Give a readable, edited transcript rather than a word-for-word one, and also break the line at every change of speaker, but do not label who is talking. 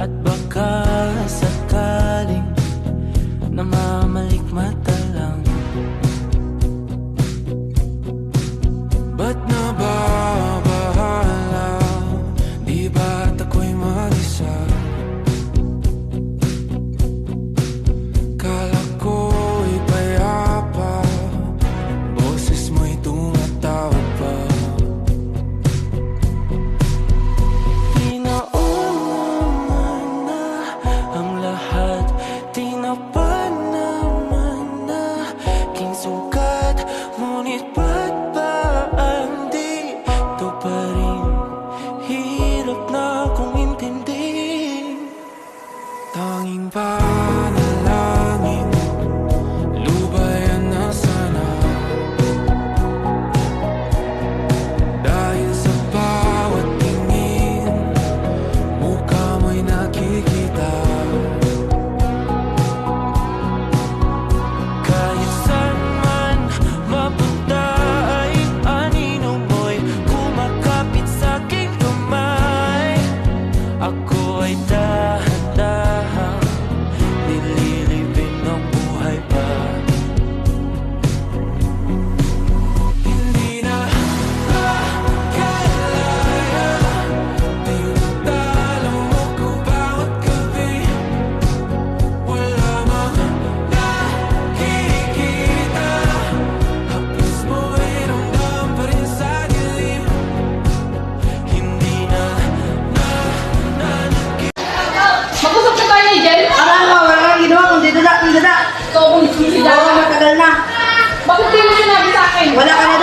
At baka sakaling namamalikmata lang. Ba't nababahala? Di ba't ako'y mag-isa? Kala ko'y payapa, boses mo'y tumatawag pa. Tinaon naman na ang lahat, tinapan naman na king sugat. Ngunit ba't ba ang dito pa rin? Hirap na kong intindihin. Tanging panalangin, lubayan na sana. Dahil sa bawat tingin, mukha mo'y nakikita. Kahit saan man mapunta ay anino mo'y kumakapit sa aking kamay. Ako ay dahan-dahan nililibing ng buhay pa. Hindi na makalaya, tinatalo mo ko bawat gabi. Wala mang nakikita, hapis mo'y ramdam pa rin sa dilim. Hindi na
Mag-usap na tayo ni Jen.
Alam mo, wala kang ginawa kundi dada.
Ikaw kung
Oo, matagal na.
Bakit di mo sinabi sa akin?
Wala ka na